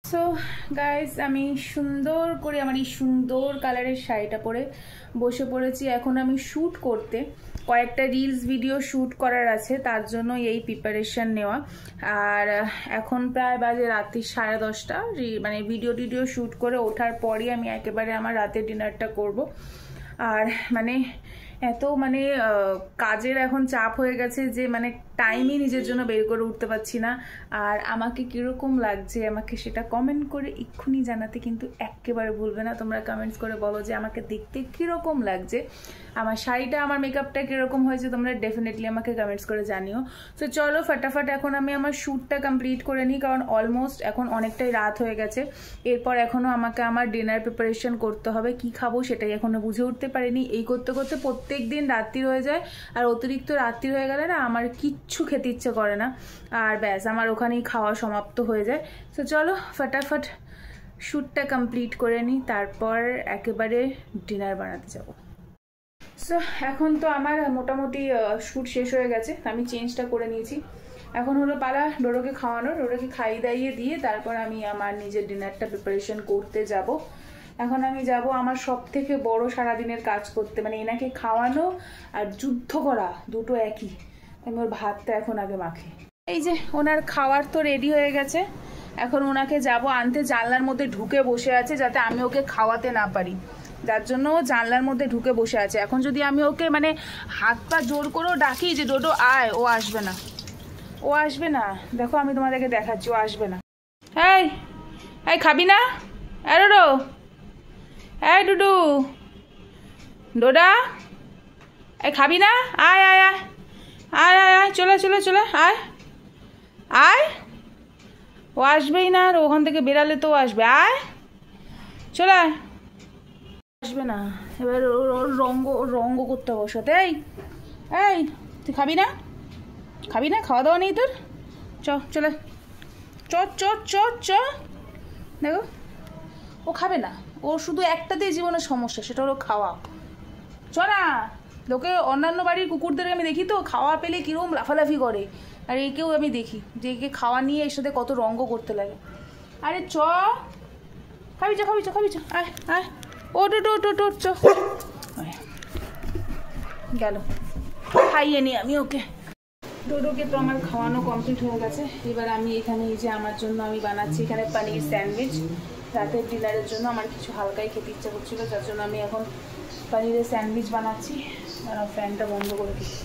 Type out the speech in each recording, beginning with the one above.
So guys আমি সুন্দর করে আমার এই সুন্দর কালারের শাড়িটা পরে বসে পড়েছি। এখন আমি শ্যুট করতে কয়েকটা রিলস ভিডিও শ্যুট করার আছে, তার জন্য এই প্রিপারেশন নেওয়া। আর এখন প্রায় বাজে রাত্রি 10:30, মানে ভিডিও শ্যুট করে ওঠার পরই আমি একেবারে আমার রাতের ডিনারটা করব। আর মানে এত মানে কাজের এখন চাপ হয়ে গেছে যে মানে টাইমই নিজের জন্য বের করে উঠতে পারছি না। আর আমাকে কীরকম লাগছে আমাকে সেটা কমেন্ট করে এক্ষুনি জানাতে কিন্তু একেবারে ভুলবে না। তোমরা কমেন্টস করে বলো যে আমাকে দেখতে কীরকম লাগছে, আমার শাড়িটা আমার মেকআপটা কীরকম হয়েছে, তোমরা ডেফিনেটলি আমাকে কমেন্টস করে জানিও। তো চলো ফটাফট এখন আমি আমার শ্যুটটা কমপ্লিট করে নিই, কারণ অলমোস্ট এখন অনেকটাই রাত হয়ে গেছে। এরপর এখনও আমাকে আমার ডিনার প্রিপারেশন করতে হবে, কি খাবো সেটাই এখনও বুঝে উঠতে পারিনি। এই করতে করতে প্রত্যেক দিন রাত্রি হয়ে যায়, আর অতিরিক্ত রাত্রি হয়ে গেলে না আমার কিচ্ছু খেতে ইচ্ছে করে না, আর ব্যাস আমার ওখানেই খাওয়া সমাপ্ত হয়ে যায়। তো চলো ফটাফট শ্যুটটা কমপ্লিট করে নিই, তারপর একেবারে ডিনার বানাতে যাব। সো এখন তো আমার মোটামুটি শ্যুট শেষ হয়ে গেছে, আমি চেঞ্জটা করে নিয়েছি। এখন হলো পালা ডোডোকে খাওয়ানোর, ডোডোকে খাইয়ে দাইয়ে দিয়ে তারপর আমি আমার নিজের ডিনারটা প্রিপারেশন করতে যাব। এখন আমি যাব আমার সব থেকে বড় সারাদিনের কাজ করতে, মানে এনাকে খাওয়ানো আর যুদ্ধ করা দুটো একই। আমি ওর ভাতটা এখন আগে মাখি। এই যে ওনার খাওয়ার তো রেডি হয়ে গেছে, এখন ওনাকে যাব আনতে। জানলার মধ্যে ঢুকে বসে আছে যাতে আমি ওকে খাওয়াতে না পারি, যার জন্য ও জানলার মধ্যে ঢুকে বসে আছে। এখন যদি আমি ওকে মানে হাত পা জোর করেও ডাকি যে ডোডো আয়, ও আসবে না, ও আসবে না। দেখো আমি তোমাদেরকে দেখাচ্ছি, ও আসবে না। এই এই খাবি না? এই ডোডো, এই ডুডু, ডোডা, এই খাবি না? আয় আয় আয় আয় আয় আয়, চলে চলে চলে আয় আয়। ও আসবেই না, আর ওখান থেকে বেরালে তো আসবে। আয় চলে আয়, আসবে না। এবার ওর রঙ্গ করতে হবে ওর সাথে। এই এই তুই খাবি না? খাবি না? খাওয়া দাওয়া নেই তোর? চলে চ চ চ চ। দেখো ও খাবে না, ও শুধু একটাতেই জীবনের সমস্যা, সেটা হলো খাওয়া। চ না। লোকে অন্যান্য বাড়ির কুকুরদের আমি দেখি তো খাওয়া পেলে কিরকম লাফালাফি করে, আর একেও আমি দেখি যে একে খাওয়া নিয়ে এর সাথে কত রঙ্গ করতে লাগে। আরে চ, খাবি চ খাবি চ খাবি চ, আয় আয়। ও টো চ গেল, খাইয়ে নি আমি ওকে। ডোডোকে তো আমার খাওয়ানো কমপ্লিট হয়ে গেছে। এবার আমি এখানে এই যে আমার জন্য আমি বানাচ্ছি এখানে পনির স্যান্ডউইচ। রাতের ডিনারের জন্য আমার কিছু হালকাই খেতে ইচ্ছা করছিল, যার জন্য আমি এখন পনিরের স্যান্ডউইচ বানাচ্ছি। ফ্যানটা বন্ধ করে দিচ্ছি।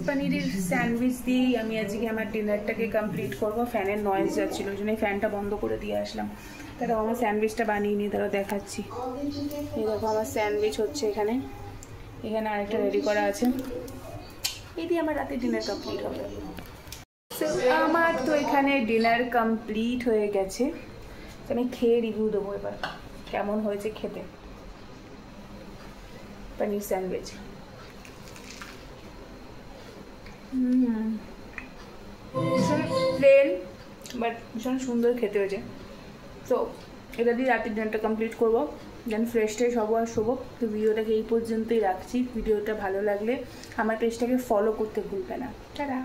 পনিরের স্যান্ডউইচ দিয়েই আমি আজকে আমার ডিনারটাকে কমপ্লিট করবো। ফ্যানের নয়েজ যাচ্ছিলো, ওই জন্য ফ্যানটা বন্ধ করে দিয়ে আসলাম। তারা আমার স্যান্ডউইচটা বানিয়ে নিয়ে তারা দেখাচ্ছি। এই দেখো আমার স্যান্ডউইচ হচ্ছে এখানে, এখানে আরেকটা রেডি করা আছে। এই দিয়ে আমার রাতে ডিনার কমপ্লিট হবে। তো আমার তো এখানে ডিনার কমপ্লিট হয়ে গেছে, আমি খেয়ে রিভিউ দেবো এবার কেমন হয়েছে খেতে পনির স্যান্ডউইচ। ভীষণ প্লেন বাট ভীষণ সুন্দর খেতে হয়েছে। তো এটা দিয়ে রাতের ডিনারটা কমপ্লিট করবো, দেন ফ্রেশ ট্রেশ হবো আর শোবো। তো ভিডিওটাকে এই পর্যন্তই রাখছি। ভিডিওটা ভালো লাগলে আমার পেজটাকে ফলো করতে ভুলবে না। টাটা।